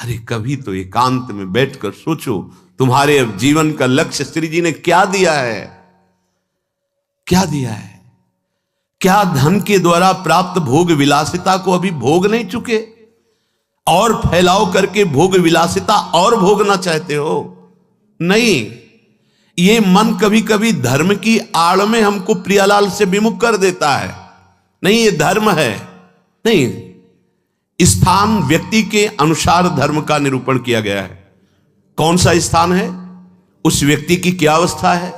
अरे कभी तो एकांत में बैठकर सोचो, तुम्हारे अब जीवन का लक्ष्य श्री जी ने क्या दिया है, क्या दिया है? क्या धन के द्वारा प्राप्त भोग विलासिता को अभी भोग नहीं चुके और फैलाव करके भोग विलासिता और भोगना चाहते हो? नहीं, ये मन कभी कभी धर्म की आड़ में हमको प्रियालाल से विमुख कर देता है। नहीं, ये धर्म है नहीं, स्थान व्यक्ति के अनुसार धर्म का निरूपण किया गया है। कौन सा स्थान है, उस व्यक्ति की क्या अवस्था है,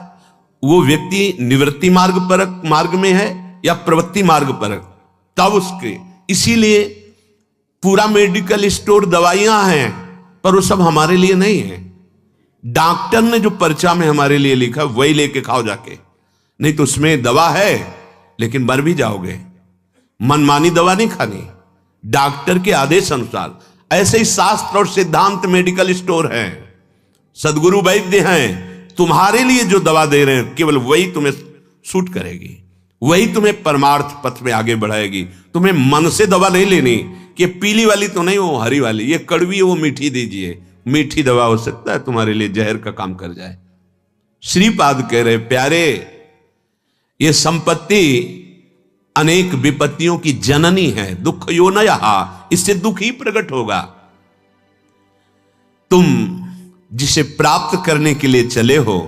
वो व्यक्ति निवृत्ति मार्ग में है या प्रवृत्ति मार्ग परक, तब उसके। इसीलिए पूरा मेडिकल स्टोर दवाइयां हैं, पर वो सब हमारे लिए नहीं है। डॉक्टर ने जो पर्चा में हमारे लिए लिखा वही लेके खाओ जाके, नहीं तो उसमें दवा है लेकिन मर भी जाओगे। मनमानी दवा नहीं खानी, डॉक्टर के आदेश अनुसार। ऐसे ही शास्त्र और सिद्धांत मेडिकल स्टोर हैं, सदगुरु वैद्य हैं, तुम्हारे लिए जो दवा दे रहे हैं केवल वही तुम्हें सूट करेगी, वही तुम्हें परमार्थ पथ में आगे बढ़ाएगी। तुम्हें मन से दवा नहीं लेनी कि पीली वाली तो नहीं, वो हरी वाली, ये कड़वी है वो मीठी दीजिए। मीठी दवा हो सकता है तुम्हारे लिए जहर का काम कर जाए। श्रीपाद कह रहे प्यारे, ये संपत्ति अनेक विपत्तियों की जननी है, दुख यो न यहा, इससे दुख ही प्रकट होगा। तुम जिसे प्राप्त करने के लिए चले हो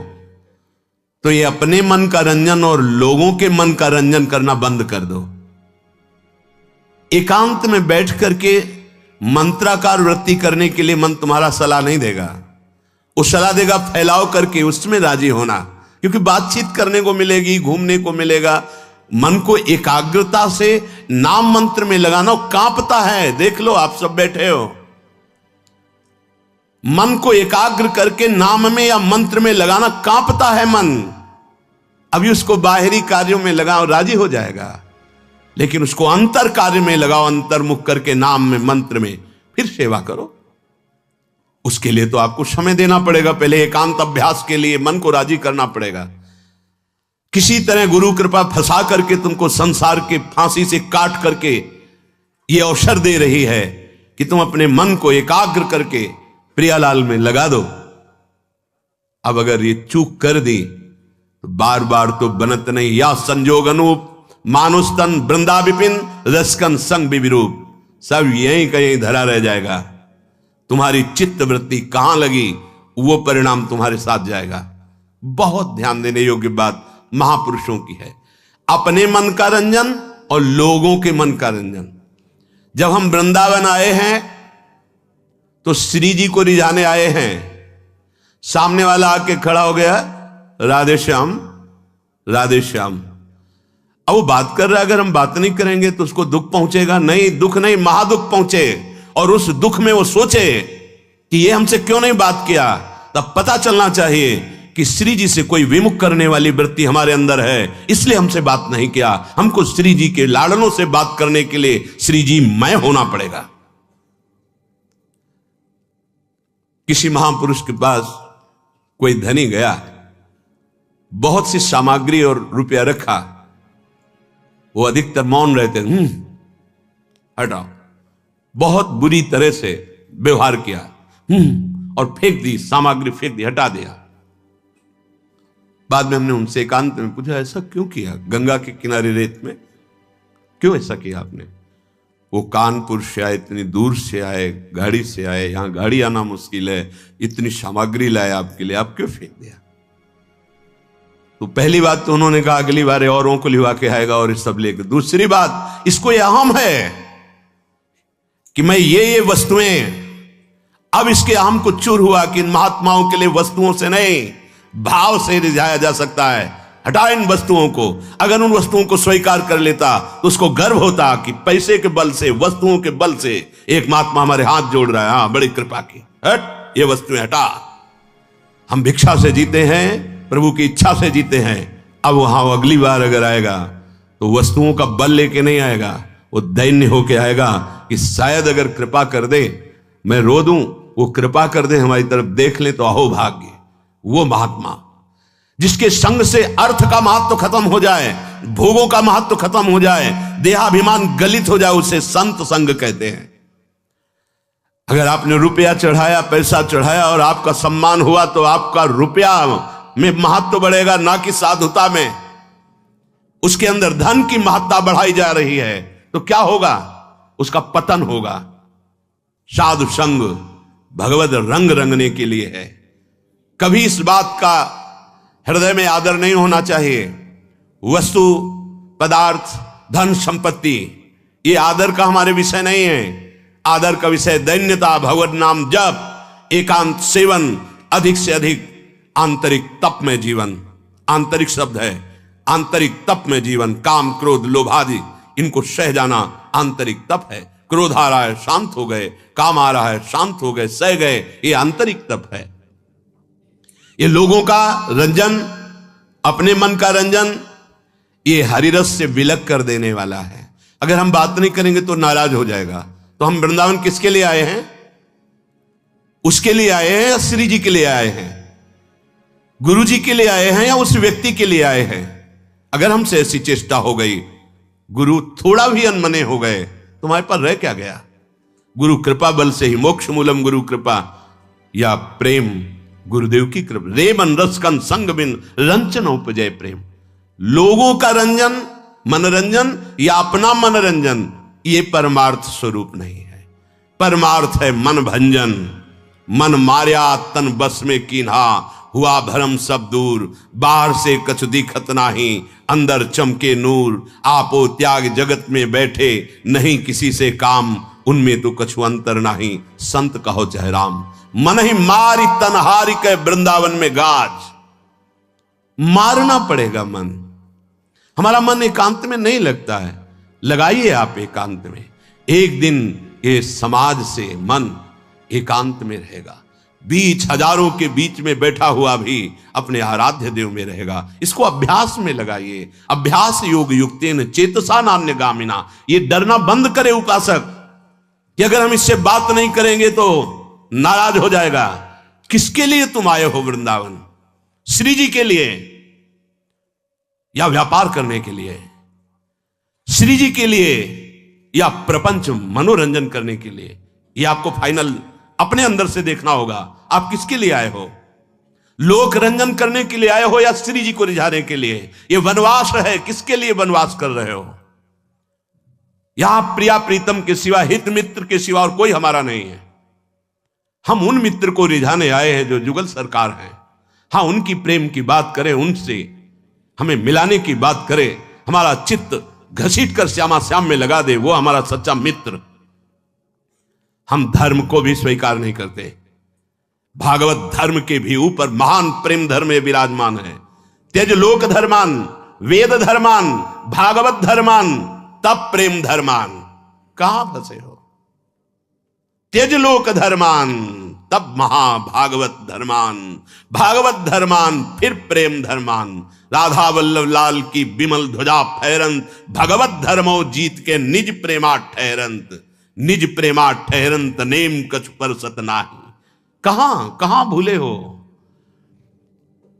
तो ये अपने मन का रंजन और लोगों के मन का रंजन करना बंद कर दो। एकांत में बैठ करके मंत्राकार वृत्ति करने के लिए मन तुम्हारा सलाह नहीं देगा, वो सलाह देगा फैलाव करके उसमें राजी होना, क्योंकि बातचीत करने को मिलेगी, घूमने को मिलेगा। मन को एकाग्रता से नाम मंत्र में लगाना, कांपता है। देख लो, आप सब बैठे हो, मन को एकाग्र करके नाम में या मंत्र में लगाना, कांपता है मन। अभी उसको बाहरी कार्यों में लगाओ, राजी हो जाएगा, लेकिन उसको अंतर कार्य में लगाओ, अंतर्मुख करके नाम में मंत्र में, फिर सेवा करो। उसके लिए तो आपको समय देना पड़ेगा, पहले एकांत अभ्यास के लिए मन को राजी करना पड़ेगा। किसी तरह गुरु कृपा फंसा करके तुमको संसार के फांसी से काट करके ये अवसर दे रही है कि तुम अपने मन को एकाग्र करके प्रियालाल में लगा दो। अब अगर ये चूक कर दी तो बार बार तो बनत नहीं। या संजोग अनूप मानुस्तन वृंदा विपिन रसकन संग विरूप, सब यहीं कहीं धरा रह जाएगा। तुम्हारी चित्त वृत्ति कहां लगी वो परिणाम तुम्हारे साथ जाएगा। बहुत ध्यान देने योग्य बात महापुरुषों की है, अपने मन का रंजन और लोगों के मन का रंजन। जब हम वृंदावन आए हैं तो श्री जी को रिझाने आए हैं, सामने वाला आके खड़ा हो गया, राधे श्याम राधे श्याम। अब वो बात कर रहा है, अगर हम बात नहीं करेंगे तो उसको दुख पहुंचेगा। नहीं, दुख नहीं, महादुख पहुंचे। और उस दुख में वो सोचे कि ये हमसे क्यों नहीं बात किया, तब पता चलना चाहिए कि श्री जी से कोई विमुख करने वाली वृत्ति हमारे अंदर है, इसलिए हमसे बात नहीं किया। हमको श्री जी के लाड़नों से बात करने के लिए श्री जी मैं होना पड़ेगा। किसी महापुरुष के पास कोई धनी गया, बहुत सी सामग्री और रुपया रखा, वो अधिकतर मौन रहते, हटाओ, बहुत बुरी तरह से व्यवहार किया, और फेंक दी, सामग्री फेंक दी, हटा दिया। बाद में हमने उनसे एकांत में पूछा, ऐसा क्यों किया? गंगा के किनारे रेत में क्यों ऐसा किया आपने? वो कानपुर से आए, इतनी दूर से आए, गाड़ी से आए, यहां गाड़ी आना मुश्किल है, इतनी सामग्री लाए आपके लिए, आप क्यों फेंक दिया? तो पहली बात तो उन्होंने कहा अगली बार औरों को लिवा के आएगा और सब लेकर। दूसरी बात, इसको यह अहम है कि मैं ये वस्तुएं, अब इसके अहम को चूर हुआ कि इन महात्माओं के लिए वस्तुओं से नहीं भाव से रिझाया जा सकता है। हटा इन वस्तुओं को। अगर उन वस्तुओं को स्वीकार कर लेता तो उसको गर्व होता कि पैसे के बल से, वस्तुओं के बल से एक महात्मा हमारे हाथ जोड़ रहा है, हाँ बड़ी कृपा की, हट ये वस्तुएं हटा। हम भिक्षा से जीते हैं, प्रभु की इच्छा से जीते हैं। अब वहां अगली बार अगर आएगा तो वस्तुओं का बल लेके नहीं आएगा, वो दैन्य होके आएगा कि शायद अगर कृपा कर दे, मैं रो दूं, वो कृपा कर दे, हमारी तरफ देख ले तो अहो भाग्य। वो महात्मा जिसके संग से अर्थ का महत्व खत्म हो जाए, भोगों का महत्व खत्म हो जाए, देहाभिमान गलित हो जाए, उसे संत संग कहते हैं। अगर आपने रुपया चढ़ाया, पैसा चढ़ाया और आपका सम्मान हुआ तो आपका रुपया में महत्व बढ़ेगा, ना कि साधुता में। उसके अंदर धन की महत्ता बढ़ाई जा रही है तो क्या होगा? उसका पतन होगा। साधु संग भगवत रंग रंगने के लिए है। कभी इस बात का हृदय में आदर नहीं होना चाहिए। वस्तु, पदार्थ, धन, संपत्ति ये आदर का हमारे विषय नहीं है। आदर का विषय दैन्यता, भगवत नाम जप, एकांत सेवन, अधिक से अधिक आंतरिक तप में जीवन। आंतरिक शब्द है, आंतरिक तप में जीवन। काम, क्रोध, लोभ आदि इनको सह जाना आंतरिक तप है। क्रोध आ रहा है, शांत हो गए। काम आ रहा है, शांत हो गए, सह गए। ये आंतरिक तप है। ये लोगों का रंजन, अपने मन का रंजन, ये हरिरस से विलक कर देने वाला है। अगर हम बात नहीं करेंगे तो नाराज हो जाएगा। तो हम वृंदावन किसके लिए आए हैं? उसके लिए आए हैं या श्री जी के लिए आए हैं? गुरु जी के लिए आए हैं या उस व्यक्ति के लिए आए हैं? अगर हमसे ऐसी चेष्टा हो गई, गुरु थोड़ा भी अनमने हो गए, तुम्हारे पर रह क्या गया? गुरु कृपा बल से ही मोक्ष मूलम गुरु कृपा, या प्रेम गुरुदेव की कृपा। रे मन रस कन संग बिन रंचन उपजय प्रेम। लोगों का रंजन, मनोरंजन या अपना मनोरंजन, ये परमार्थ स्वरूप नहीं है। परमार्थ है मन भंजन। मन मार्या तन बस में कीन्हा, हुआ भरम सब दूर। बाहर से कछु दिखत नाही, अंदर चमके नूर। आपो त्याग जगत में बैठे, नहीं किसी से काम। उनमें तो कछु अंतर नाही, संत कहो जय राम। मन ही मारी तनहारी के वृंदावन में गाज। मारना पड़ेगा मन। हमारा मन एकांत में नहीं लगता है। लगाइए आप एकांत में। एक दिन ये समाज से मन एकांत में रहेगा। बीच हजारों के बीच में बैठा हुआ भी अपने आराध्य देव में रहेगा। इसको अभ्यास में लगाइए। अभ्यास योग युक्तेन चेतसा नान्य गामिना। ये डरना बंद करे उपासक कि अगर हम इससे बात नहीं करेंगे तो नाराज हो जाएगा। किसके लिए तुम आए हो वृंदावन? श्री जी के लिए या व्यापार करने के लिए? श्री जी के लिए या प्रपंच मनोरंजन करने के लिए? ये आपको फाइनल अपने अंदर से देखना होगा। आप किसके लिए आए हो? लोक रंजन करने के लिए आए हो या श्री जी को रिझाने के लिए? ये वनवास है, किसके लिए वनवास कर रहे हो? यहां प्रिया प्रीतम के सिवा, हित मित्र के सिवा और कोई हमारा नहीं है। हम उन मित्र को रिझाने आए हैं जो जुगल सरकार हैं। हाँ, उनकी प्रेम की बात करें, उनसे हमें मिलाने की बात करें, हमारा चित्त घसीट कर श्यामा श्याम में लगा दे, वो हमारा सच्चा मित्र। हम धर्म को भी स्वीकार नहीं करते। भागवत धर्म के भी ऊपर महान प्रेम धर्म में विराजमान है। त्यज लोक धर्मान, वेद धर्मान, भागवत धर्मान, तब प्रेम धर्मान। कहां फंसे हो? त्यज लोक धर्मान, तब महाभागवत धर्मान। भागवत धर्मान, फिर प्रेम धर्मान। राधा वल्लभ लाल की विमल ध्वजा फहरंत, भगवत धर्मो जीत के निज प्रेमा ठहरंत। निज प्रेमा ठहरंत, नेम कछु परसत नाही। कहां भूले हो?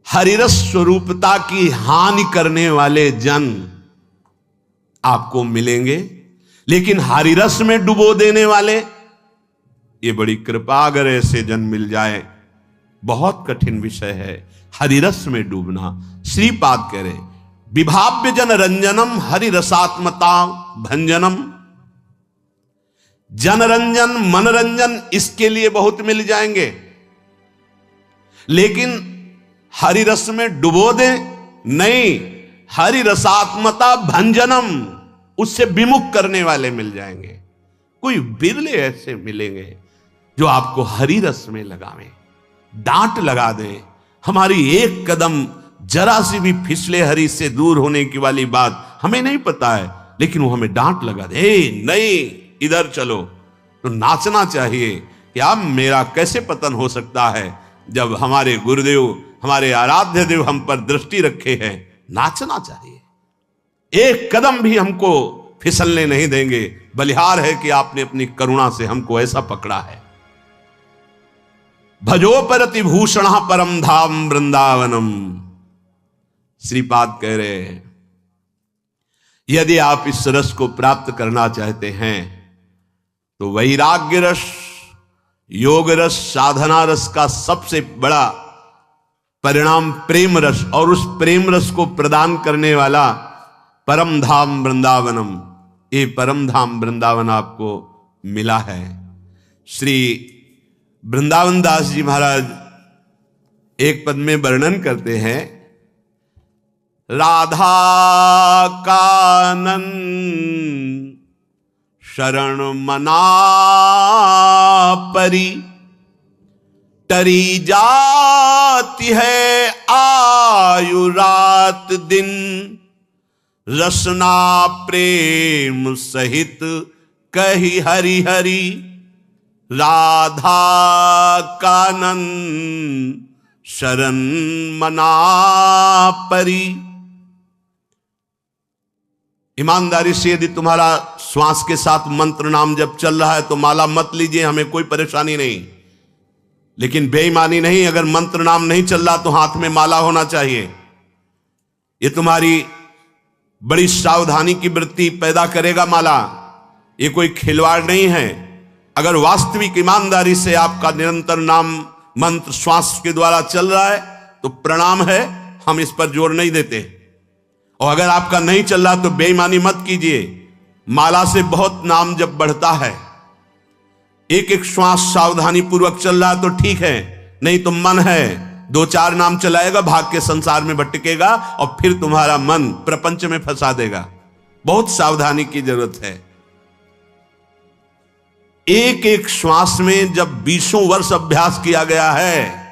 हरिरस स्वरूपता की हानि करने वाले जन आपको मिलेंगे, लेकिन हरिरस में डुबो देने वाले, ये बड़ी कृपा। अगर ऐसे जन मिल जाए, बहुत कठिन विषय है हरिरस में डूबना। श्रीपाद कह रहे, विभाव्य जन रंजनम हरिरसात्मता भंजनम। जनरंजन, मनरंजन इसके लिए बहुत मिल जाएंगे, लेकिन हरिरस में डुबो दे नहीं। हरिरसात्मता भंजनम, उससे विमुख करने वाले मिल जाएंगे। कोई बिरले ऐसे मिलेंगे जो आपको हरिरस में लगावें, डांट लगा दें। हमारी एक कदम जरा सी भी फिसले हरि से दूर होने की वाली बात हमें नहीं पता है, लेकिन वो हमें डांट लगा दे, नहीं इधर चलो। तो नाचना चाहिए कि अब मेरा कैसे पतन हो सकता है जब हमारे गुरुदेव, हमारे आराध्य देव हम पर दृष्टि रखे हैं। नाचना चाहिए। एक कदम भी हमको फिसलने नहीं देंगे। बलिहार है कि आपने अपनी करुणा से हमको ऐसा पकड़ा है। भजो परति भूषण परम धाम वृंदावनम। श्रीपाद कह रहे हैं, यदि आप इस रस को प्राप्त करना चाहते हैं तो वैराग्य रस योग रस, साधना रस का सबसे बड़ा परिणाम प्रेम रस, और उस प्रेम रस को प्रदान करने वाला परम धाम वृंदावनम, ये परम धाम वृंदावन आपको मिला है। श्री वृंदावन दास जी महाराज एक पद में वर्णन करते हैं, राधा कानन शरण मना परी, टरी जाती है आयु रात दिन, रसना प्रेम सहित कही हरि हरि, राधा कानन शरण मना परी। ईमानदारी से यदि तुम्हारा श्वास के साथ मंत्र नाम जब चल रहा है तो माला मत लीजिए, हमें कोई परेशानी नहीं, लेकिन बेईमानी नहीं। अगर मंत्र नाम नहीं चल रहा तो हाथ में माला होना चाहिए। ये तुम्हारी बड़ी सावधानी की वृत्ति पैदा करेगा माला, ये कोई खिलवाड़ नहीं है। अगर वास्तविक ईमानदारी से आपका निरंतर नाम मंत्र श्वास के द्वारा चल रहा है तो प्रणाम है, हम इस पर जोर नहीं देते। और अगर आपका नहीं चल रहा तो बेईमानी मत कीजिए। माला से बहुत नाम जब बढ़ता है, एक एक श्वास सावधानी पूर्वक चल रहा है तो ठीक है, नहीं तो मन है दो चार नाम चलाएगा, भाग के संसार में भटकेगा और फिर तुम्हारा मन प्रपंच में फंसा देगा। बहुत सावधानी की जरूरत है। एक एक श्वास में जब 20 वर्ष अभ्यास किया गया है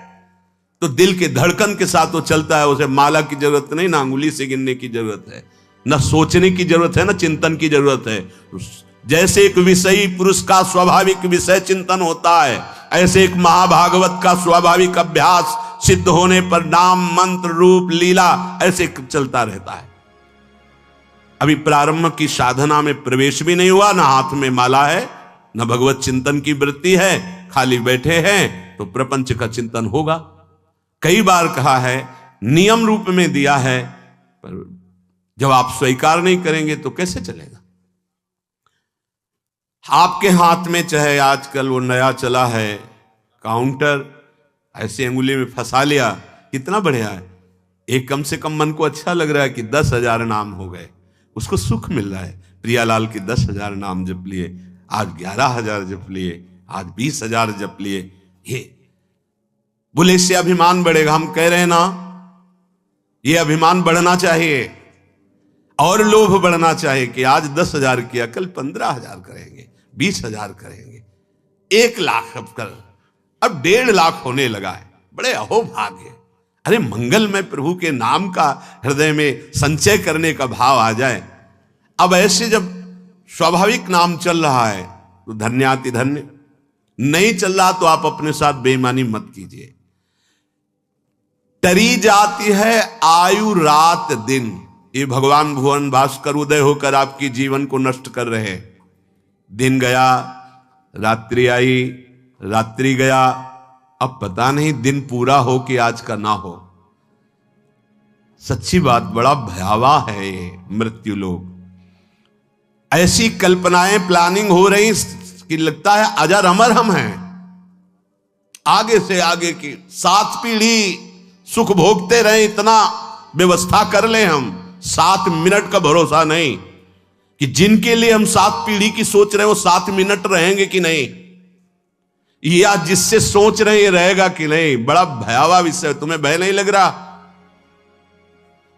तो दिल के धड़कन के साथ वो चलता है। उसे माला की जरूरत नहीं, ना अंगुली से गिनने की जरूरत है, ना सोचने की जरूरत है, ना चिंतन की जरूरत है। जैसे एक विषयी पुरुष का स्वाभाविक विषय चिंतन होता है, ऐसे एक महाभागवत का स्वाभाविक अभ्यास सिद्ध होने पर नाम मंत्र रूप लीला ऐसे चलता रहता है। अभी प्रारंभ की साधना में प्रवेश भी नहीं हुआ, ना हाथ में माला है, ना भगवत चिंतन की वृत्ति है, खाली बैठे हैं तो प्रपंच का चिंतन होगा। कई बार कहा है, नियम रूप में दिया है, पर जब आप स्वीकार नहीं करेंगे तो कैसे चलेगा। आपके हाथ में चाहे आजकल वो नया चला है काउंटर, ऐसे अंगुली में फंसा लिया, कितना बढ़िया है। एक कम से कम मन को अच्छा लग रहा है कि 10,000 नाम हो गए, उसको सुख मिल रहा है। प्रियालाल के 10,000 नाम जप लिए, आज 11,000 जप लिए, आज 20,000 जप लिए। ये बोले इससे अभिमान बढ़ेगा। हम कह रहे हैं ना, ये अभिमान बढ़ना चाहिए और लोभ बढ़ना चाहिए कि आज 10,000 किया, कल 15,000 करेंगे, 20,000 करेंगे, 1,00,000 अब कल, अब 1,50,000 होने लगा है। बड़े अहोभाग्य। अरे मंगल में प्रभु के नाम का हृदय में संचय करने का भाव आ जाए। अब ऐसे जब स्वाभाविक नाम चल रहा है तो धन्याति धन्य, नहीं चल रहा तो आप अपने साथ बेईमानी मत कीजिए। टरी जाती है आयु रात दिन, ये भगवान भुवन भास्कर उदय होकर आपकी जीवन को नष्ट कर रहे हैं। दिन गया, रात्रि आई, रात्रि गया, अब पता नहीं दिन पूरा हो कि आज का ना हो। सच्ची बात, बड़ा भयावह है ये मृत्यु लोक। ऐसी कल्पनाएं प्लानिंग हो रही कि लगता है अजर अमर हम हैं। आगे से आगे की 7 पीढ़ी सुख भोगते रहे, इतना व्यवस्था कर ले हम। 7 मिनट का भरोसा नहीं कि जिनके लिए हम 7 पीढ़ी की सोच रहे हैं वो 7 मिनट रहेंगे कि नहीं, या जिससे सोच रहे हैं ये रहेगा कि नहीं। बड़ा भयावह विषय। तुम्हें भय नहीं लग रहा?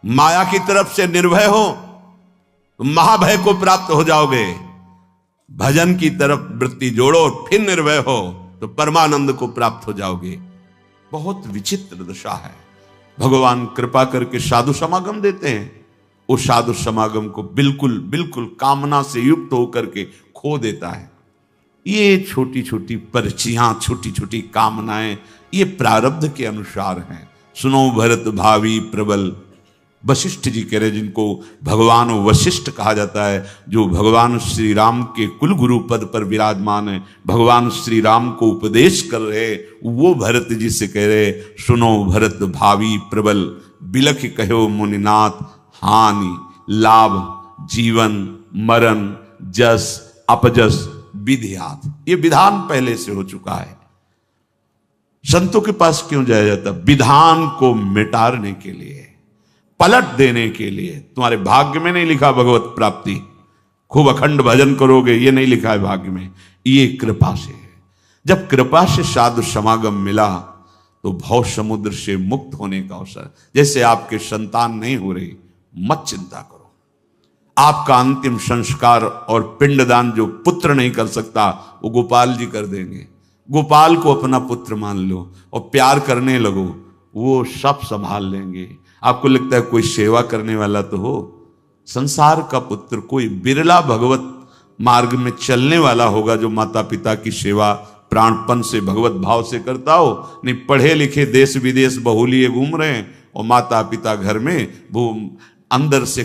माया की तरफ से निर्भय हो तो महाभय को प्राप्त हो जाओगे। भजन की तरफ वृत्ति जोड़ो, फिर निर्भय हो तो परमानंद को प्राप्त हो जाओगे। बहुत विचित्र दशा है। भगवान कृपा करके साधु समागम देते हैं, उस साधु समागम को बिल्कुल बिल्कुल कामना से युक्त होकर के खो देता है। ये छोटी छोटी पर्चियां, छोटी छोटी कामनाएं, ये प्रारब्ध के अनुसार हैं। सुनो भरत भावी प्रबल, वशिष्ठ जी कह रहे, जिनको भगवान वशिष्ठ कहा जाता है, जो भगवान श्री राम के कुल गुरु पद पर विराजमान है, भगवान श्री राम को उपदेश कर रहे, वो भरत जी से कह रहे, सुनो भरत भावी प्रबल, बिलख कहो मुनिनाथ, हानि लाभ जीवन मरण जस अपजस विधियात। ये विधान पहले से हो चुका है। संतों के पास क्यों जाया जाता? विधान को मिटाने के लिए, पलट देने के लिए। तुम्हारे भाग्य में नहीं लिखा भगवत प्राप्ति, खूब अखंड भजन करोगे, ये नहीं लिखा है भाग्य में, ये कृपा से है। जब कृपा से साधु समागम मिला तो भव समुद्र से मुक्त होने का अवसर। जैसे आपके संतान नहीं हो रही, मत चिंता करो, आपका अंतिम संस्कार और पिंडदान जो पुत्र नहीं कर सकता वो गोपाल जी कर देंगे। गोपाल को अपना पुत्र मान लो और प्यार करने लगो, वो सब संभाल लेंगे। आपको लगता है कोई सेवा करने वाला तो हो? संसार का पुत्र कोई बिरला भगवत मार्ग में चलने वाला होगा जो माता पिता की सेवा प्राणपन से भगवत भाव से करता हो। नहीं, पढ़े लिखे देश विदेश बहुलिए घूम रहे हैं और माता पिता घर में वो अंदर से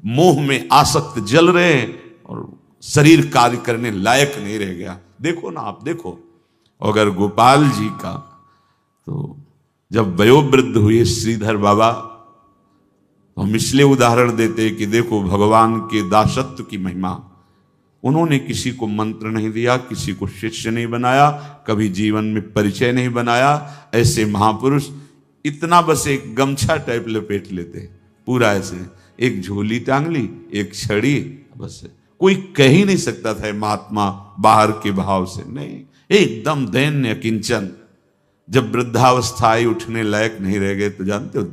मोह में आसक्त जल रहे हैं और शरीर कार्य करने लायक नहीं रह गया। देखो ना, आप देखो, अगर गोपाल जी का तो जब वयोवृद्ध हुए श्रीधर बाबा, तो हम इसलिए उदाहरण देते कि देखो भगवान के दासत्व की महिमा। उन्होंने किसी को मंत्र नहीं दिया, किसी को शिष्य नहीं बनाया, कभी जीवन में परिचय नहीं बनाया। ऐसे महापुरुष इतना बस एक गमछा टाइप लपेट लेते, पूरा ऐसे एक झोली टांग ली, एक छड़ी, बस कोई कह ही नहीं सकता था महात्मा बाहर के भाव से, नहीं, एकदम दैन्य किंचन। जब वृद्धावस्था आई, उठने लायक नहीं रह गए, तो जानते हो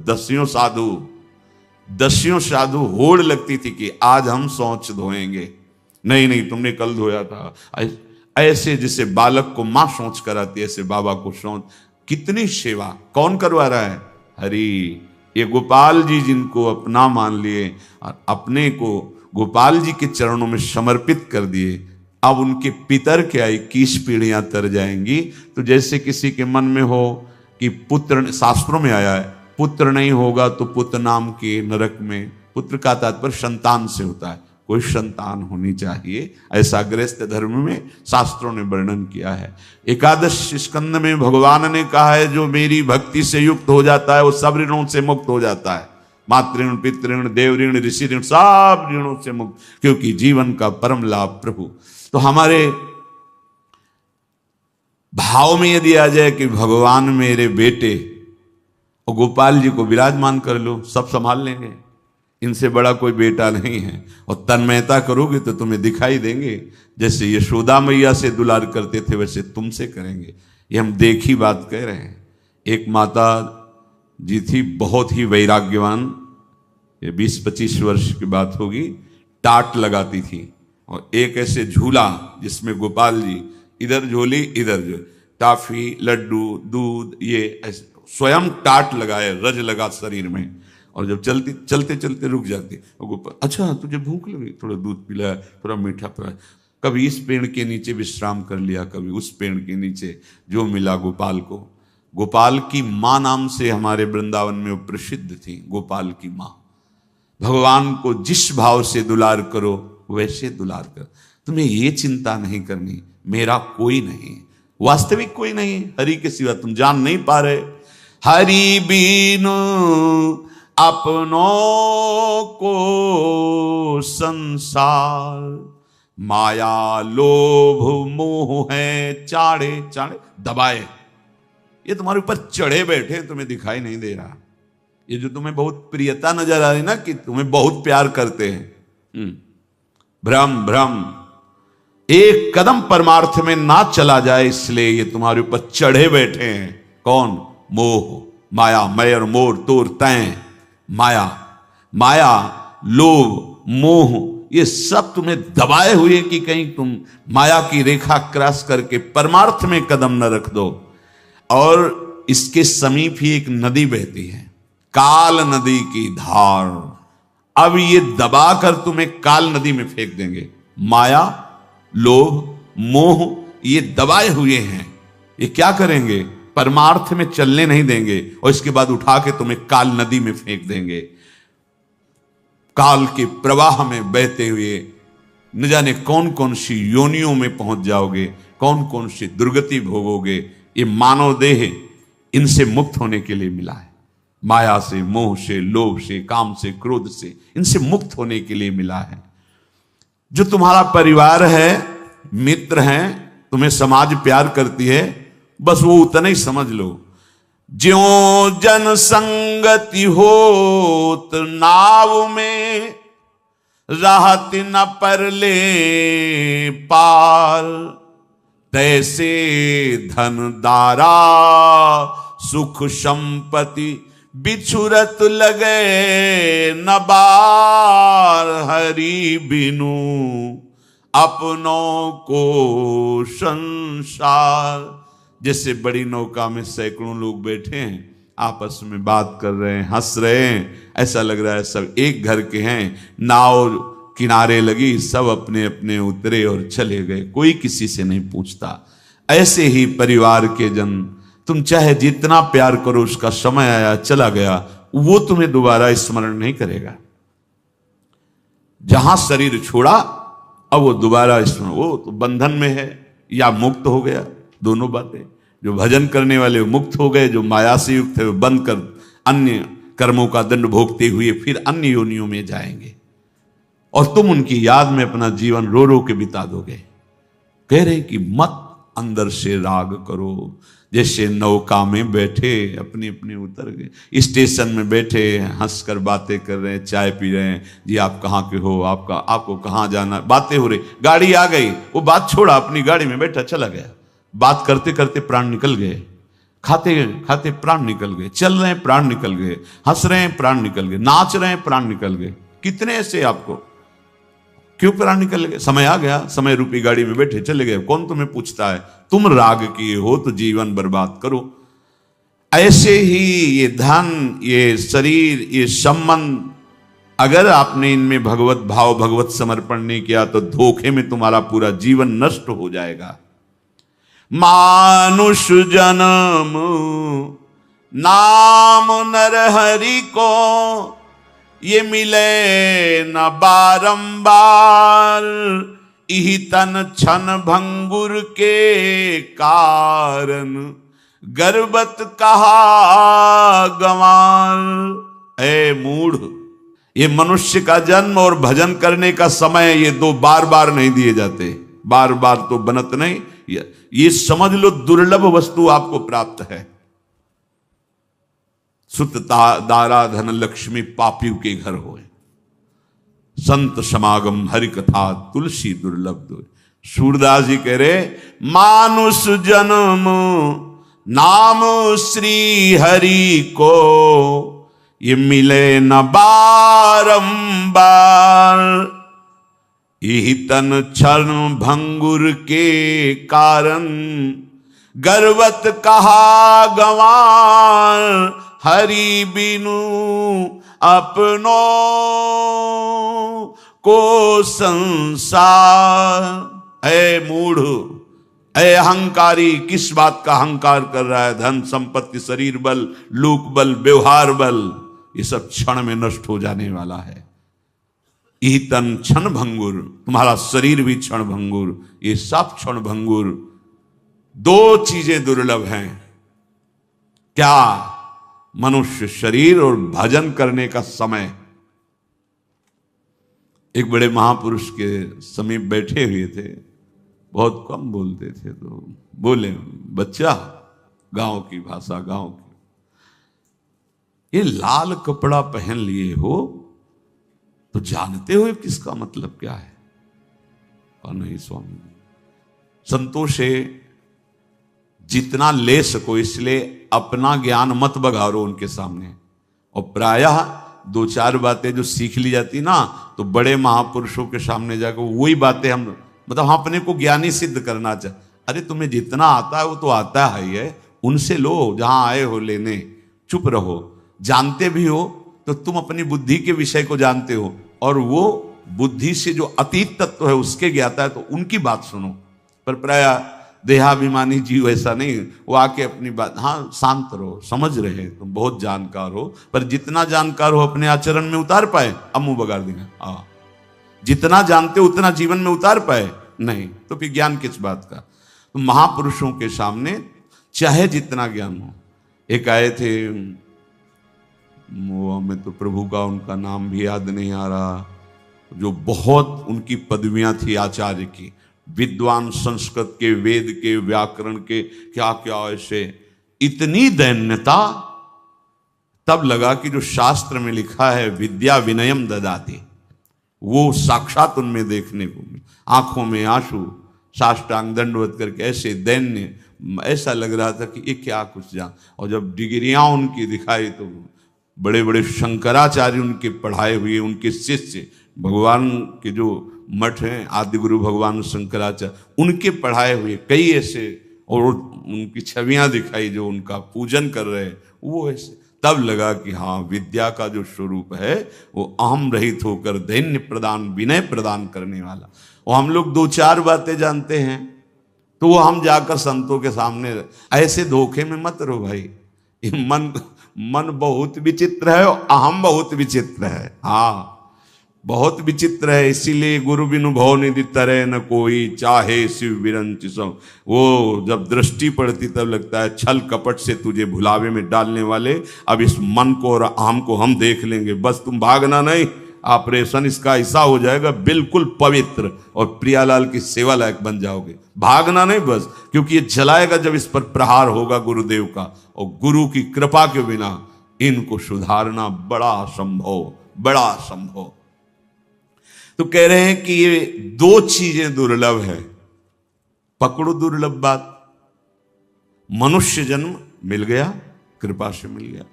दसियों साधु होड़ लगती थी कि आज हम शौच धोएंगे। नहीं, तुमने कल धोया था। ऐसे जैसे बालक को मां शौच कराती है, ऐसे बाबा को शौच। कितनी सेवा, कौन करवा रहा है? हरि। ये गोपाल जी जिनको अपना मान लिए और अपने को गोपाल जी के चरणों में समर्पित कर दिए, अब उनके पितर के 21 पीढ़ियां तर जाएंगी। तो जैसे किसी के मन में हो कि पुत्र, शास्त्रों में आया है पुत्र नहीं होगा तो पुत्र नाम के नरक में। पुत्र का तात्पर्य संतान से होता है, कोई संतान होनी चाहिए, ऐसा गृहस्थ धर्म में शास्त्रों ने वर्णन किया है। एकादश स्कंद में भगवान ने कहा है जो मेरी भक्ति से युक्त हो जाता है वो सब ऋणों से मुक्त हो जाता है। मातृण, पितृण, देव ऋण, ऋषि ऋण, सब ऋणों से मुक्त, क्योंकि जीवन का परम लाभ प्रभु। तो हमारे भाव में यदि आ जाए कि भगवान मेरे बेटे, और गोपाल जी को विराजमान कर लो, सब संभाल लेंगे, इनसे बड़ा कोई बेटा नहीं है। और तन्मयता करोगे तो तुम्हें दिखाई देंगे, जैसे यशोदा मैया से दुलार करते थे वैसे तुमसे करेंगे। ये हम देखी बात कह रहे हैं। एक माता जी थी, बहुत ही वैराग्यवान, ये 20-25 वर्ष की बात होगी, टाट लगाती थी और एक ऐसे झूला जिसमें गोपाल जी, इधर झोली इधर जो टाफी, लड्डू, दूध, ये ऐसे स्वयं टाट लगाए, रज लगा शरीर में, और जब चलते चलते रुक जाती। और गोपाल, अच्छा तुझे भूख लगी, थोड़ा दूध पिलाया, थोड़ा मीठा पिलाया, कभी इस पेड़ के नीचे विश्राम कर लिया, कभी उस पेड़ के नीचे, जो मिला गोपाल को। गोपाल की माँ नाम से हमारे वृंदावन में वो प्रसिद्ध थी, गोपाल की माँ। भगवान को जिस भाव से दुलार करो वैसे दुलार कर। तुम्हें ये चिंता नहीं करनी मेरा कोई नहीं, वास्तविक कोई नहीं, हरि के सिवा तुम जान नहीं पा रहे। हरि बीनु अपनों को संसार, माया लोभ मोह है चाड़े चाड़े दबाए। ये तुम्हारे ऊपर चढ़े बैठे, तुम्हें दिखाई नहीं दे रहा। ये जो तुम्हें बहुत प्रियता नजर आ रही ना, कि तुम्हें बहुत प्यार करते हैं, भ्रम भ्रम। एक कदम परमार्थ में ना चला जाए इसलिए ये तुम्हारे ऊपर चढ़े बैठे हैं। कौन? मोह, माया, मैं और मोर तोर तैं। माया, माया, लोभ, मोह, ये सब तुम्हें दबाए हुए कि कहीं तुम माया की रेखा क्रॉस करके परमार्थ में कदम न रख दो। और इसके समीप ही एक नदी बहती है, काल नदी की धार। अब ये दबाकर तुम्हें काल नदी में फेंक देंगे। माया, लोभ, मोह, ये दबाए हुए हैं, ये क्या करेंगे? परमार्थ में चलने नहीं देंगे, और इसके बाद उठा के तुम्हें काल नदी में फेंक देंगे। काल के प्रवाह में बहते हुए न जाने कौन कौन सी योनियों में पहुंच जाओगे, कौन कौन सी दुर्गति भोगोगे। ये मानव देह इनसे मुक्त होने के लिए मिला है। माया से, मोह से, लोभ से, काम से, क्रोध से, इनसे मुक्त होने के लिए मिला है। जो तुम्हारा परिवार है, मित्र हैं, तुम्हें समाज प्यार करती है, बस वो उतना ही समझ लो। ज्यों जन संगति होत नाव में, राहत न परले पार, तैसे धन दारा सुख संपत्ति, बिछुरत लगे न बार, हरि बिनु अपनों को संसार। जैसे बड़ी नौका में सैकड़ों लोग बैठे हैं, आपस में बात कर रहे हैं, हंस रहे हैं, ऐसा लग रहा है सब एक घर के हैं। नाव किनारे लगी, सब अपने अपने उतरे और चले गए, कोई किसी से नहीं पूछता। ऐसे ही परिवार के जन, तुम चाहे जितना प्यार करो, उसका समय आया चला गया, वो तुम्हें दोबारा स्मरण नहीं करेगा। जहां शरीर छोड़ा अब वो दोबारा स्मरण, वो तो बंधन में है या मुक्त हो गया, दोनों बातें। जो भजन करने वाले वो मुक्त हो गए, जो माया से युक्त है वो बंद कर अन्य कर्मों का दंड भोगते हुए फिर अन्य योनियों में जाएंगे, और तुम उनकी याद में अपना जीवन रो रो के बिता दोगे। कह रहे कि मत अंदर से राग करो। जैसे नौका में बैठे अपने अपने उतर गए, स्टेशन में बैठे हंसकर बातें कर रहे हैं, चाय पी रहे हैं, जी आप कहाँ के हो, आपको कहाँ जाना, बातें हो रही, गाड़ी आ गई, वो बात छोड़ा, अपनी गाड़ी में बैठा चला गया। बात करते करते प्राण निकल गए, खाते खाते प्राण निकल गए, चल रहे हैं प्राण निकल गए, हंस रहे हैं प्राण निकल गए, नाच रहे हैं प्राण निकल गए। कितने ऐसे आपको, क्यों प्राण निकल गए? समय आ गया, समय रूपी गाड़ी में बैठे चले गए, कौन तुम्हें पूछता है? तुम राग किए हो तो जीवन बर्बाद करो। ऐसे ही ये धन, ये शरीर, ये संबंध, अगर आपने इनमें भगवत भाव, भगवत समर्पण नहीं किया तो धोखे में तुम्हारा पूरा जीवन नष्ट हो जाएगा। मानुष जन्म नाम नर हरि को, ये मिले न बारंबार, इही तन छन भंगुर के कारण, गर्वत कहा गंवार। ए मूढ़, ये मनुष्य का जन्म और भजन करने का समय, ये दो बार बार नहीं दिए जाते, बार बार तो बनत नहीं। ये समझ लो दुर्लभ वस्तु आपको प्राप्त है। सुत दारा धन लक्ष्मी पापियों के घर होए, संत समागम हरि कथा तुलसी दुर्लभ दो। सूरदास जी कह रहे मानुष जन्म नाम श्री हरि को, ये मिले न बारंबार, यही तन क्षण भंगुर के कारण, गर्वत कहा गंवार, हरि बिनु अपनों को संसार। ऐ मूढ़, ऐ अहंकारी, किस बात का अहंकार कर रहा है? धन संपत्ति, शरीर बल, लोक बल, व्यवहार बल, ये सब क्षण में नष्ट हो जाने वाला है। यही तन क्षण भंगुर, तुम्हारा शरीर भी क्षण भंगुर, ये सब क्षण भंगुर। दो चीजें दुर्लभ हैं, क्या? मनुष्य शरीर और भजन करने का समय। एक बड़े महापुरुष के समीप बैठे हुए थे, बहुत कम बोलते थे, तो बोले, बच्चा, गांव की भाषा, गांव की, ये लाल कपड़ा पहन लिए हो तो जानते हो किसका मतलब क्या है? और नहीं स्वामी, संतोष है, जितना ले सको इसलिए अपना ज्ञान मत बघारो उनके सामने। और प्रायः दो चार बातें जो सीख ली जाती ना, तो बड़े महापुरुषों के सामने जाकर वही बातें हम, मतलब हम अपने को ज्ञानी सिद्ध करना चाहते। अरे तुम्हें जितना आता है वो तो आता है, उनसे लो, जहां आए हो लेने, चुप रहो। जानते भी हो तो तुम अपनी बुद्धि के विषय को जानते हो, और वो बुद्धि से जो अतीत तत्व है उसके ज्ञाता है, तो उनकी बात सुनो। पर प्रायः देहाभिमानी जीव ऐसा नहीं, वो आके अपनी बात, हाँ शांत रहो, समझ रहे तुम बहुत जानकार हो, पर जितना जानकार हो अपने आचरण में उतार पाए, अब मुंह बगाड़ देंगे। हाँ, जितना जानते हो उतना जीवन में उतार पाए नहीं, तो फिर ज्ञान किस बात का? तो महापुरुषों के सामने चाहे जितना ज्ञान हो। एक आए थे, वो हमें तो प्रभु का उनका नाम भी याद नहीं आ रहा, जो बहुत उनकी पदवियां थी आचार्य की, विद्वान संस्कृत के, वेद के, व्याकरण के, क्या क्या ऐसे, इतनी दैन्यता। तब लगा कि जो शास्त्र में लिखा है विद्या विनयम ददाति, वो साक्षात उनमें देखने को मिला। आंखों में आंसू, साष्टांग दंडवत करके ऐसे दैन्य, ऐसा लग रहा था कि ये क्या कुछ जान। और जब डिग्रियां उनकी दिखाई तो बड़े बड़े शंकराचार्य उनके पढ़ाए हुए, उनके शिष्य, भगवान के जो मठ हैं आदि गुरु भगवान शंकराचार्य, उनके पढ़ाए हुए कई ऐसे, और उनकी छवियां दिखाई जो उनका पूजन कर रहे हैं वो ऐसे। तब लगा कि हाँ, विद्या का जो स्वरूप है वो अहम रहित होकर दैन्य प्रदान, विनय प्रदान करने वाला। और हम लोग दो चार बातें जानते हैं तो वो हम जाकर संतों के सामने, ऐसे धोखे में मत रहो भाई। ये मन बहुत विचित्र है और अहम बहुत विचित्र है। हाँ, बहुत विचित्र है। इसीलिए गुरु बिनु भव निधि तरह न कोई, चाहे शिव विरंच सब। वो जब दृष्टि पड़ती तब लगता है छल कपट से तुझे भुलावे में डालने वाले, अब इस मन को और अहम को हम देख लेंगे, बस तुम भागना नहीं। ऑपरेशन इसका ऐसा हो जाएगा बिल्कुल पवित्र, और प्रियालाल की सेवा लायक बन जाओगे। भागना नहीं बस, क्योंकि ये जलाएगा जब इस पर प्रहार होगा गुरुदेव का, और गुरु की कृपा के बिना इनको सुधारना बड़ा असंभव, बड़ा असंभव। तो कह रहे हैं कि ये दो चीजें दुर्लभ है। पकड़ो दुर्लभ बात, मनुष्य जन्म मिल गया, कृपा से मिल गया,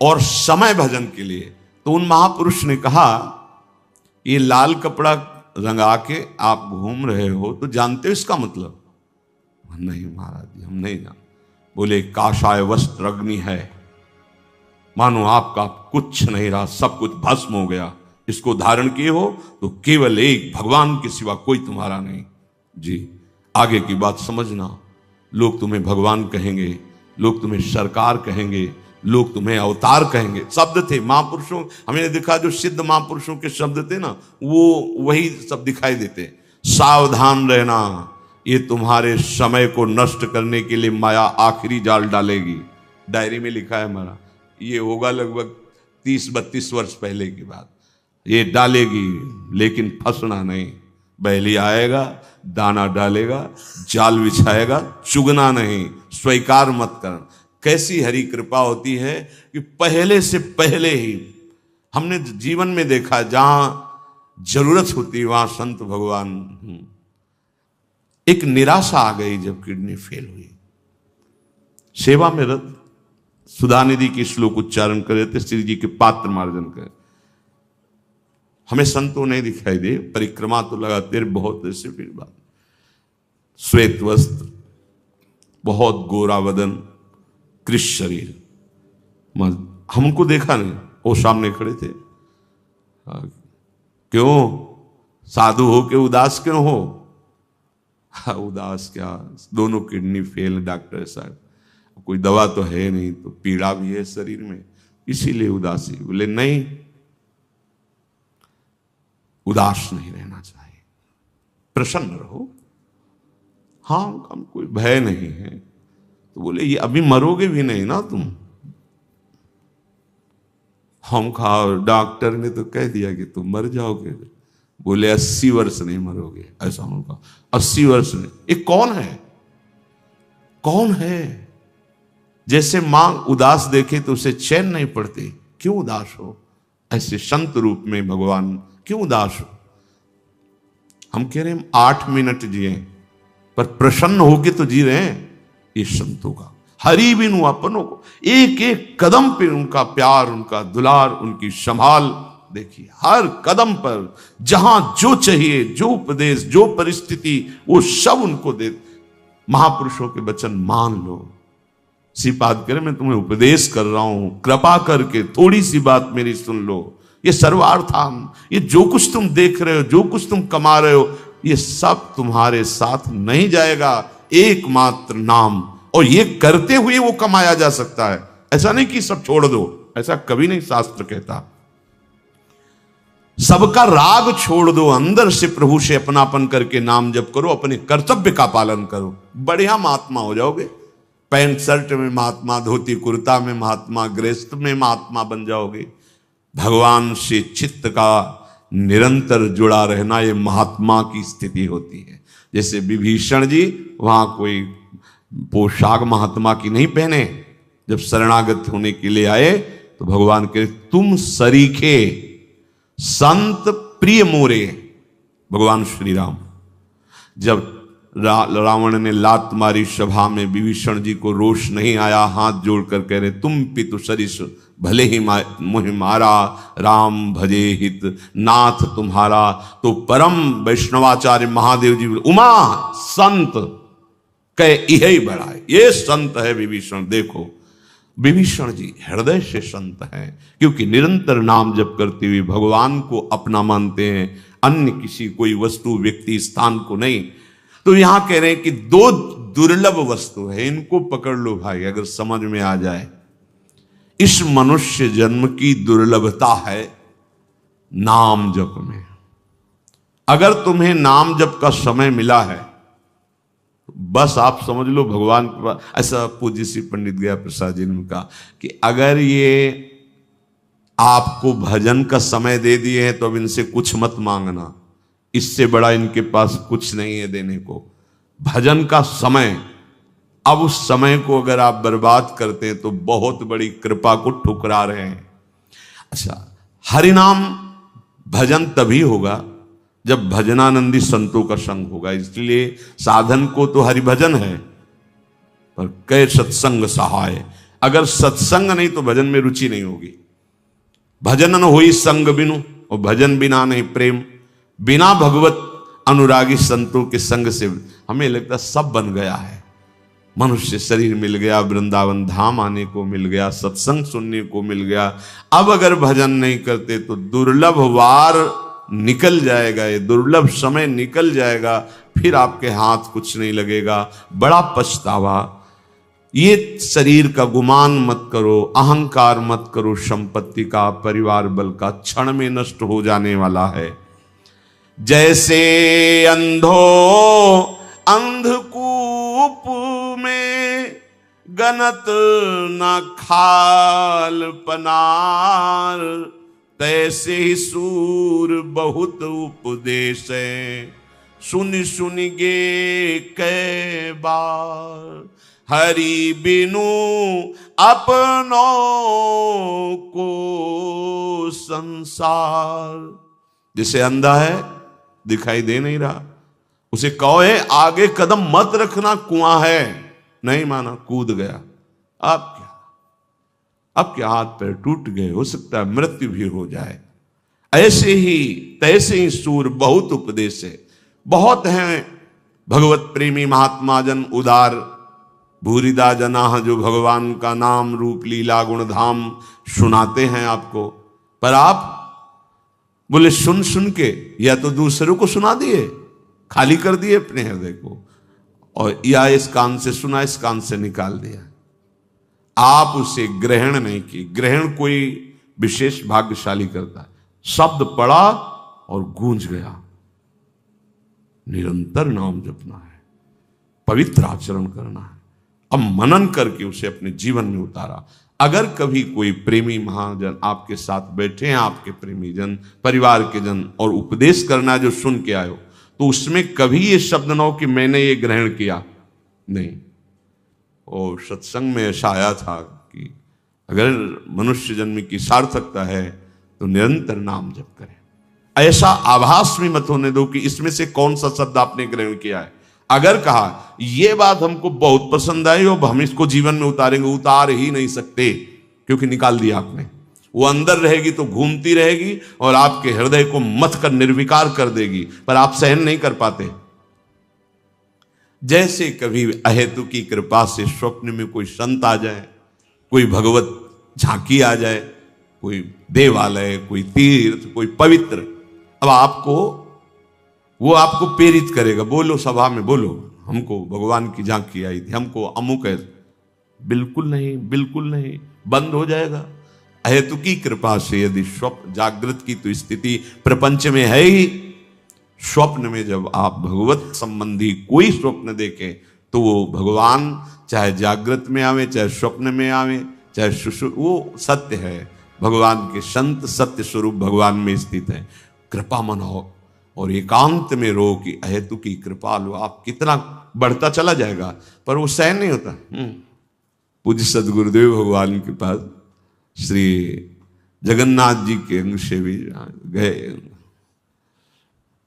और समय भजन के लिए। तो उन महापुरुष ने कहा, ये लाल कपड़ा रंगा के आप घूम रहे हो तो जानते हो इसका मतलब? नहीं महाराज जी, हम नहीं जानते। बोले, काषाय वस्त्र अग्नि है, मानो आपका कुछ नहीं रहा, सब कुछ भस्म हो गया। इसको धारण किए हो तो केवल एक भगवान के सिवा कोई तुम्हारा नहीं। जी, आगे की बात समझना। लोग तुम्हें भगवान कहेंगे, लोग तुम्हें सरकार कहेंगे, लोग तुम्हें अवतार कहेंगे। शब्द थे महापुरुषों, हमने देखा जो सिद्ध महापुरुषों के शब्द थे ना, वो वही सब दिखाई देते। सावधान रहना, ये तुम्हारे समय को नष्ट करने के लिए माया आखिरी जाल डालेगी। डायरी में लिखा है हमारा, ये होगा लगभग 30-32 वर्ष पहले की बात। ये डालेगी, लेकिन फंसना नहीं। बैली आएगा, दाना डालेगा, जाल बिछाएगा, चुगना नहीं, स्वीकार मत करना। कैसी हरि कृपा होती है कि पहले से पहले ही हमने जीवन में देखा, जहां जरूरत होती वहां संत भगवान। एक निराशा आ गई जब किडनी फेल हुई, सेवा में रत सुधानिधि की श्लोक उच्चारण करे थे, श्री जी के पात्र मार्जन करे। हमें संतों नहीं दिखाई दे, परिक्रमा तो लगाते रहे, बहुत ऐसे फिर बात। श्वेत वस्त्र, बहुत गोरा वदन, कृष शरीर, हमको देखा नहीं, वो सामने खड़े थे। क्यों साधु हो के उदास क्यों हो? उदास क्या, दोनों किडनी फेल, डॉक्टर साहब कोई दवा तो है नहीं, तो पीड़ा भी है शरीर में, इसीलिए उदासी। बोले नहीं, उदास नहीं रहना चाहिए, प्रसन्न रहो। हाँ, हम कोई भय नहीं है। तो बोले, ये अभी मरोगे भी नहीं ना तुम? हम कहा, डॉक्टर ने तो कह दिया कि तुम मर जाओगे। बोले 80 वर्ष नहीं मरोगे, ऐसा हम कहा। 80 वर्ष नहीं, ये कौन है? कौन है? जैसे मां उदास देखे तो उसे चैन नहीं पड़ती, क्यों उदास हो? ऐसे संत रूप में भगवान क्यों उदास हो? हम कह रहे हैं 8 मिनट जिए, पर प्रसन्न होके तो जी रहे हैं। ये संतों का हरि बिनु अपनों को, एक एक कदम पे उनका प्यार, उनका दुलार, उनकी संभाल देखिए। हर कदम पर जहां जो चाहिए, जो उपदेश, जो परिस्थिति, वो सब उनको दे। महापुरुषों के वचन मान लो। श्रीपाद कह रहे, मैं तुम्हें उपदेश कर रहा हूं, कृपा करके थोड़ी सी बात मेरी सुन लो। ये सर्वार्थान, ये जो कुछ तुम देख रहे हो, जो कुछ तुम कमा रहे हो, ये सब तुम्हारे साथ नहीं जाएगा। एकमात्र नाम, और ये करते हुए वो कमाया जा सकता है। ऐसा नहीं कि सब छोड़ दो, ऐसा कभी नहीं शास्त्र कहता। सबका राग छोड़ दो, अंदर से प्रभु से अपनापन करके नाम जप करो, अपने कर्तव्य का पालन करो, बढ़िया महात्मा हो जाओगे। पैंट शर्ट में महात्मा, धोती कुर्ता में महात्मा, गृहस्थ में महात्मा बन जाओगे। भगवान से चित्त का निरंतर जुड़ा रहना, ये महात्मा की स्थिति होती है। जैसे विभीषण जी वहां कोई पोशाक महात्मा की नहीं पहने, जब शरणागत होने के लिए आए तो भगवान कहे तुम सरीखे संत प्रिय मोरे। भगवान श्री राम जब रावण ने लात मारी सभा में, विभीषण जी को रोष नहीं आया, हाथ जोड़कर कह रहे तुम पितु सरिस भले ही मुहि मारा, राम भजे हित नाथ तुम्हारा। तो परम वैष्णवाचार्य महादेव जी उमा संत कह यही बड़ा है, ये संत है विभीषण। देखो विभीषण जी हृदय से संत हैं, क्योंकि निरंतर नाम जप करते हुए भगवान को अपना मानते हैं, अन्य किसी कोई वस्तु व्यक्ति स्थान को नहीं। तो यहां कह रहे हैं कि दो दुर्लभ वस्तु है, इनको पकड़ लो भाई, अगर समझ में आ जाए। इस मनुष्य जन्म की दुर्लभता है नाम जप में। अगर तुम्हें नाम जप का समय मिला है, बस आप समझ लो भगवान के पास। ऐसा पूज्य श्री पंडित गया प्रसाद जी ने कहा कि अगर ये आपको भजन का समय दे दिए हैं तो अब इनसे कुछ मत मांगना, इससे बड़ा इनके पास कुछ नहीं है देने को। भजन का समय, अब उस समय को अगर आप बर्बाद करते हैं तो बहुत बड़ी कृपा को ठुकरा रहे हैं। अच्छा, हरिनाम भजन तभी होगा जब भजनानंदी संतों का संग होगा। इसलिए साधन को तो हरिभजन है, पर कै सत्संग सहाय। अगर सत्संग नहीं तो भजन में रुचि नहीं होगी। भजन न होई संग बिनु, और भजन बिना नहीं प्रेम। बिना भगवत अनुरागी संतों के संग से हमें लगता सब बन गया है। मनुष्य शरीर मिल गया, वृंदावन धाम आने को मिल गया, सत्संग सुनने को मिल गया। अब अगर भजन नहीं करते तो दुर्लभ वार निकल जाएगा, ये दुर्लभ समय निकल जाएगा, फिर आपके हाथ कुछ नहीं लगेगा, बड़ा पछतावा। ये शरीर का गुमान मत करो, अहंकार मत करो, संपत्ति का परिवार बल का क्षण में नष्ट हो जाने वाला है। जैसे अंधो अंधकूप में गनत न खाल पनार, तैसे ही सूर बहुत उपदेश सुन सुन गे कै बार। हरि बिनु अपनों को संसार। जिसे अंधा है, दिखाई दे नहीं रहा, उसे कहो है आगे कदम मत रखना, कुआं है, नहीं माना, कूद गया। अब क्या हाथ पैर टूट गए, हो सकता है मृत्यु भी हो जाए। ऐसे ही तैसे ही सूर बहुत उपदेश है। बहुत हैं भगवत प्रेमी महात्मा जन उदार भूरिदा जना, जो भगवान का नाम रूप लीला गुण धाम सुनाते हैं आपको, पर आप बोले सुन सुन के या तो दूसरों को सुना दिए, खाली कर दिए अपने हृदय को, और या इस कान से सुना इस कान से निकाल दिया। आप उसे ग्रहण नहीं किए। ग्रहण कोई विशेष भाग्यशाली करता है। शब्द पड़ा और गूंज गया। निरंतर नाम जपना है, पवित्र आचरण करना है। अब मनन करके उसे अपने जीवन में उतारा। अगर कभी कोई प्रेमी महाजन आपके साथ बैठे हैं, आपके प्रेमी जन, परिवार के जन, और उपदेश करना जो सुन के आयो, तो उसमें कभी ये शब्द न हो कि मैंने ये ग्रहण किया, नहीं। और सत्संग में ऐसा आया था कि अगर मनुष्य जन्म की सार्थकता है तो निरंतर नाम जप करें। ऐसा आभास भी मत होने दो कि इसमें से कौन सा शब्द आपने ग्रहण किया है। अगर कहा ये बात हमको बहुत पसंद आई और हम इसको जीवन में उतारेंगे, उतार ही नहीं सकते, क्योंकि निकाल दिया आपने। वो अंदर रहेगी तो घूमती रहेगी और आपके हृदय को मथ कर निर्विकार कर देगी, पर आप सहन नहीं कर पाते। जैसे कभी अहेतु की कृपा से स्वप्न में कोई संत आ जाए, कोई भगवत झांकी आ जाए, कोई देवालय, कोई तीर्थ, कोई पवित्र, अब वो आपको प्रेरित करेगा, बोलो सभा में, बोलो हमको भगवान की झांकी आई थी, हमको अमुक है। बिल्कुल नहीं, बिल्कुल नहीं, बंद हो जाएगा। अहेतु की कृपा से यदि स्वप्न, जागृत की तो स्थिति प्रपंच में है ही, स्वप्न में जब आप भगवत संबंधी कोई स्वप्न देखें तो वो भगवान चाहे जागृत में आवे, चाहे स्वप्न में आवे, चाहे वो सत्य है। भगवान के संत सत्य स्वरूप भगवान में स्थित है। कृपा मनाओ, और एकांत में रो कि अहेतु की कृपा लो। आप कितना बढ़ता चला जाएगा पर वो सहन नहीं होता। पूज्य सदगुरुदेव भगवान के पास श्री जगन्नाथ जी के अंग से भी गए,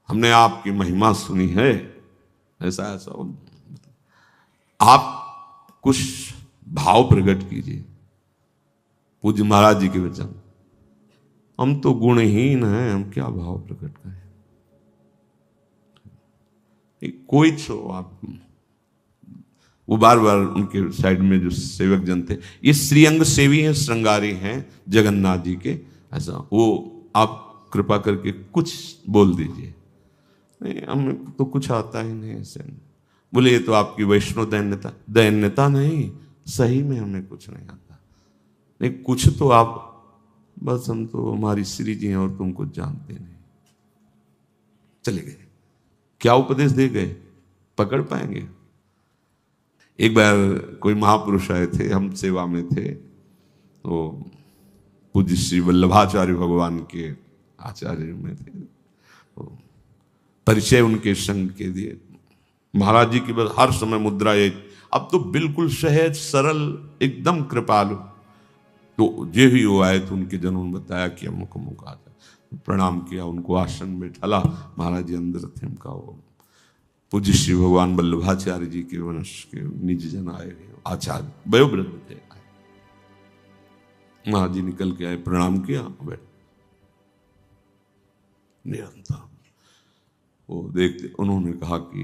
हमने आपकी महिमा सुनी है, ऐसा ऐसा आप कुछ भाव प्रकट कीजिए। पूज्य महाराज जी के वचन, हम तो गुणहीन हैं, हम क्या भाव प्रकट करें। कोई तो आप, वो बार बार उनके साइड में जो सेवक जन थे, ये श्रीअंग सेवी हैं, श्रृंगारी हैं जगन्नाथ जी के, ऐसा वो आप कृपा करके कुछ बोल दीजिए। नहीं हमें तो कुछ आता ही नहीं ऐसे। बोले ये तो आपकी वैष्णव दैन्यता। दैन्यता नहीं, सही में हमें कुछ नहीं आता। नहीं कुछ तो आप, बस हम तो हमारी श्री जी हैं और तुम कुछ जानते नहीं। चले गए। क्या उपदेश दे गए, पकड़ पाएंगे? एक बार कोई महापुरुष आए थे, हम सेवा में थे, तो पूज्य श्री वल्लभाचार्य भगवान के आचार्य में थे, तो परिचय उनके संग के दिए। महाराज जी की बस हर समय मुद्रा एक, अब तो बिल्कुल सहज सरल एकदम कृपालु। तो जे भी वो आए तो उनके जनों ने बताया कि अमुक अमुक आ जाए, प्रणाम किया, उनको आसन में ढला। महाराज जी अंदर थे, उनका वो पूज्य श्री भगवान वल्लभाचार्य जी के वंश के निज जन आए, आचार्य वयोवृद्ध थे। महाराज जी निकल के आए, प्रणाम किया, बैठ निरंतर वो देखते। उन्होंने कहा कि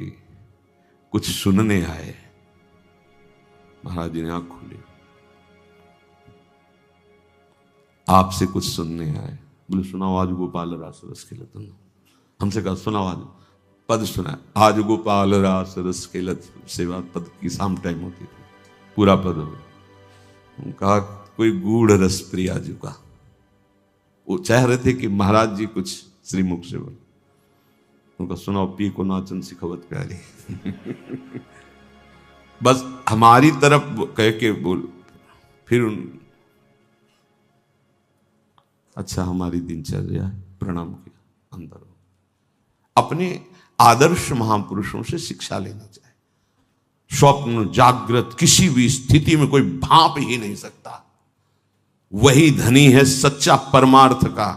कुछ सुनने आए। महाराज जी ने आंख खोली, आपसे कुछ सुनने आए। बोले सुनाओ। आज गोपाल रास रस खेलत। हमसे कहा सुनाओ, आज पद सुना। आज गोपाल रास रस खेलत सेवा पद की शाम टाइम होती थी, पूरा पद हो। कहा कोई गूढ़ रस प्रिया जी का, वो चाह रहे थे कि महाराज जी कुछ श्रीमुख से बोले। उनका सुनाओ। पी को नाचन सिखवत प्यारी। बस हमारी तरफ कह के बोल। फिर अच्छा हमारी दिनचर्या है, प्रणाम किया, अंदर हो। अपने आदर्श महापुरुषों से शिक्षा लेना चाहिए। स्वप्न जागृत किसी भी स्थिति में कोई भाप ही नहीं सकता। वही धनी है सच्चा परमार्थ का,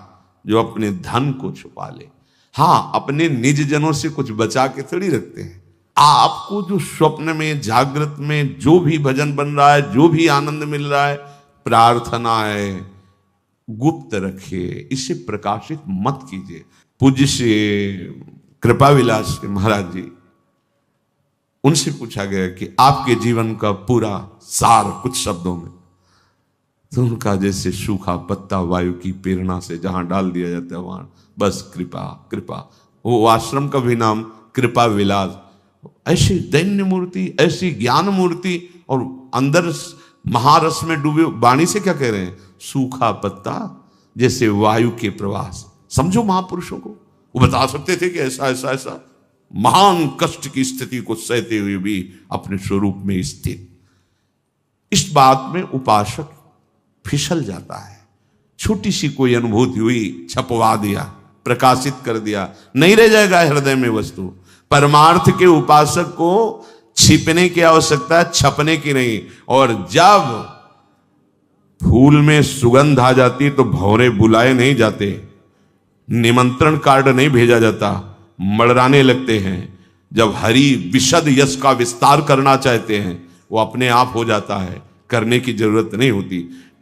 जो अपने धन को छुपा ले। हाँ, अपने निज जनों से कुछ बचा के थोड़ी रखते हैं। आपको जो स्वप्न में जागृत में जो भी भजन बन रहा है, जो भी आनंद मिल रहा है, प्रार्थना है, गुप्त रखिए, इसे प्रकाशित मत कीजिए। पूज्य श्री कृपा विलास के महाराज जी, उनसे पूछा गया कि आपके जीवन का पूरा सार कुछ शब्दों में। तो उनका जैसे सूखा पत्ता वायु की प्रेरणा से जहां डाल दिया जाता है वहां बस कृपा कृपा। वो आश्रम का भी नाम कृपा विलास। ऐसी दैन्य मूर्ति, ऐसी ज्ञान मूर्ति, और अंदर महारस में डूबे। वाणी से क्या कह रहे हैं? सूखा पत्ता जैसे वायु के प्रवास। समझो महापुरुषों को, वो बता सकते थे कि ऐसा ऐसा ऐसा महान कष्ट की स्थिति को सहते हुए भी अपने स्वरूप में स्थित। इस बात में उपासक फिसल जाता है। छोटी सी कोई अनुभूति हुई, छपवा दिया, प्रकाशित कर दिया, नहीं रह जाएगा हृदय में वस्तु। परमार्थ के उपासक को छिपने की आवश्यकता है, छपने की नहीं। और जब फूल में सुगंध आ जाती तो भौरे बुलाए नहीं जाते, निमंत्रण कार्ड नहीं भेजा जाता, मड़राने लगते हैं। जब हरि विशद यश का विस्तार करना चाहते हैं, वो अपने आप हो जाता है, करने की जरूरत नहीं होती।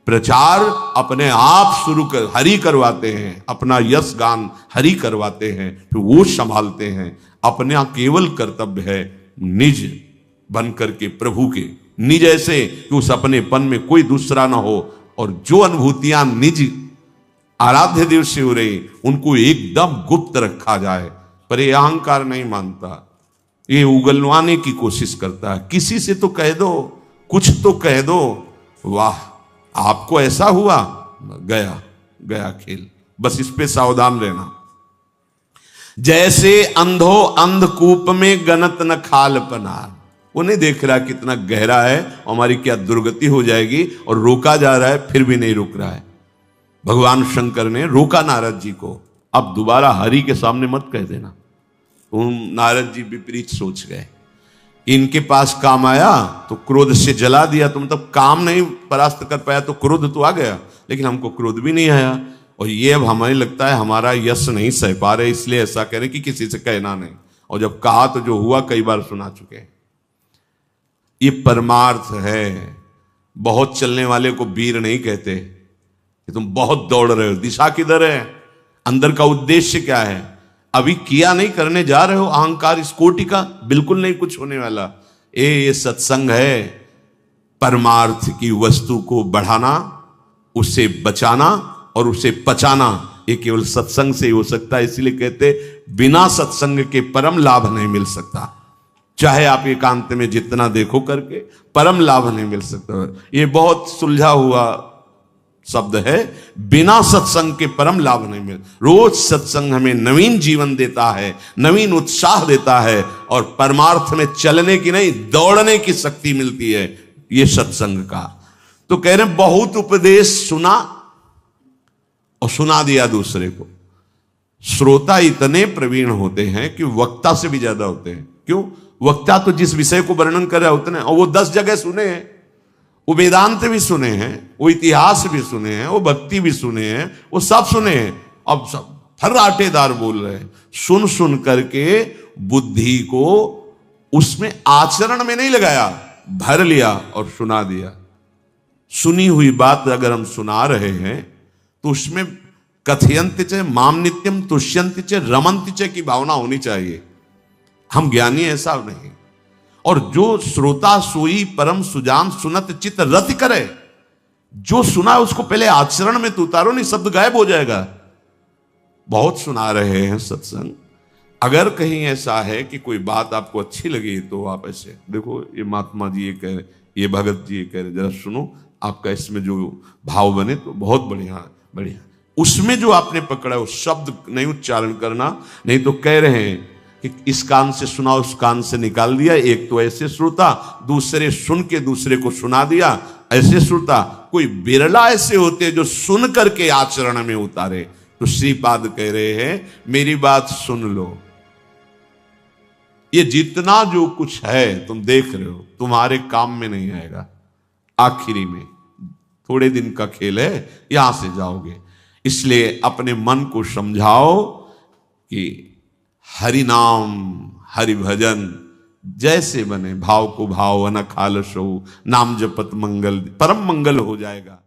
प्रचार अपने आप शुरू कर हरि करवाते हैं, अपना यश गान हरि करवाते हैं, फिर वो संभालते हैं। अपना केवल कर्तव्य है निज बन करके प्रभु के निज, ऐसे कि उस अपनेपन में कोई दूसरा ना हो। और जो अनुभूतियां निज आराध्य देव से हो रही, उनको एकदम गुप्त रखा जाए। पर ये अहंकार नहीं मानता, ये उगलवाने की कोशिश करता है। किसी से तो कह दो, कुछ तो कह दो, वाह आपको ऐसा हुआ, गया गया खेल। बस इस पे सावधान रहना। जैसे अंधो अंधकूप में गनत न खाल पनार। वो नहीं देख रहा कितना गहरा है, हमारी क्या दुर्गति हो जाएगी, और रोका जा रहा है फिर भी नहीं रुक रहा है। भगवान शंकर ने रोका नारद जी को, अब दोबारा हरि के सामने मत कह देना। तुम नारद जी विपरीत सोच गए, इनके पास काम आया तो क्रोध से जला दिया, तुम तब काम नहीं परास्त कर पाया तो क्रोध तो आ गया, लेकिन हमको क्रोध भी नहीं आया, और ये अब हमें लगता है हमारा यश नहीं सह पा रहे, इसलिए ऐसा कह रहे कि किसी से कहना नहीं, और जब कहा तो जो हुआ कई बार सुना चुके हैं। ये परमार्थ है। बहुत चलने वाले को वीर नहीं कहते कि तुम बहुत दौड़ रहे हो, दिशा किधर है, अंदर का उद्देश्य क्या है, अभी किया नहीं, करने जा रहे हो, अहंकार इस कोटि का बिल्कुल नहीं कुछ होने वाला। ये सत्संग है, परमार्थ की वस्तु को बढ़ाना, उसे बचाना और उसे पचाना, ये केवल सत्संग से ही हो सकता है। इसलिए कहते बिना सत्संग के परम लाभ नहीं मिल सकता, चाहे आप एकांत में जितना देखो करके परम लाभ नहीं मिल सकता। ये बहुत सुलझा हुआ शब्द है, बिना सत्संग के परम लाभ नहीं मिल। रोज सत्संग हमें नवीन जीवन देता है, नवीन उत्साह देता है, और परमार्थ में चलने की नहीं दौड़ने की शक्ति मिलती है ये सत्संग का। तो कह रहे बहुत उपदेश सुना और सुना दिया दूसरे को। श्रोता इतने प्रवीण होते हैं कि वक्ता से भी ज्यादा होते हैं। क्यों? वक्ता तो जिस विषय को वर्णन कर रहा है उतने, और वो 10 जगह सुने हैं, वो वेदांत भी सुने हैं, वो इतिहास भी सुने हैं, वो भक्ति भी सुने हैं, वो सब सुने हैं। अब सब फर्राटेदार बोल रहे हैं, सुन सुन करके बुद्धि को उसमें आचरण में नहीं लगाया, भर लिया और सुना दिया। सुनी हुई बात अगर हम सुना रहे हैं तो उसमें कथयंत च माम नित्यम तुष्यंत च रमंत च की भावना होनी चाहिए। हम ज्ञानी ऐसा नहीं। और जो श्रोता सोई परम सुजान सुनत चित रति करे, जो सुना है उसको पहले आचरण में तो उतारो, नहीं शब्द गायब हो जाएगा। बहुत सुना रहे हैं सत्संग, अगर कहीं ऐसा है कि कोई बात आपको अच्छी लगी तो आप ऐसे देखो, ये महात्मा जी ये कह रहे, ये भगत जी ये कह रहे, जरा सुनो, आपका इसमें जो भाव बने तो बहुत बढ़िया बढ़िया। उसमें जो आपने पकड़ा है उस शब्द नहीं उच्चारण करना, नहीं तो कह रहे हैं कि इस कान से सुना उस कान से निकाल दिया। एक तो ऐसे श्रोता, दूसरे सुन के दूसरे को सुना दिया, ऐसे श्रोता। कोई बिरला ऐसे होते जो सुन करके आचरण में उतारे। तो श्रीपाद कह रहे हैं मेरी बात सुन लो, ये जितना जो कुछ है तुम देख रहे हो तुम्हारे काम में नहीं आएगा, आखिरी में थोड़े दिन का खेल है, यहां से जाओगे। इसलिए अपने मन को समझाओ कि हरि नाम हरि भजन जैसे बने, भाव को भाव अनखालस हो, नाम जपत मंगल परम मंगल हो जाएगा।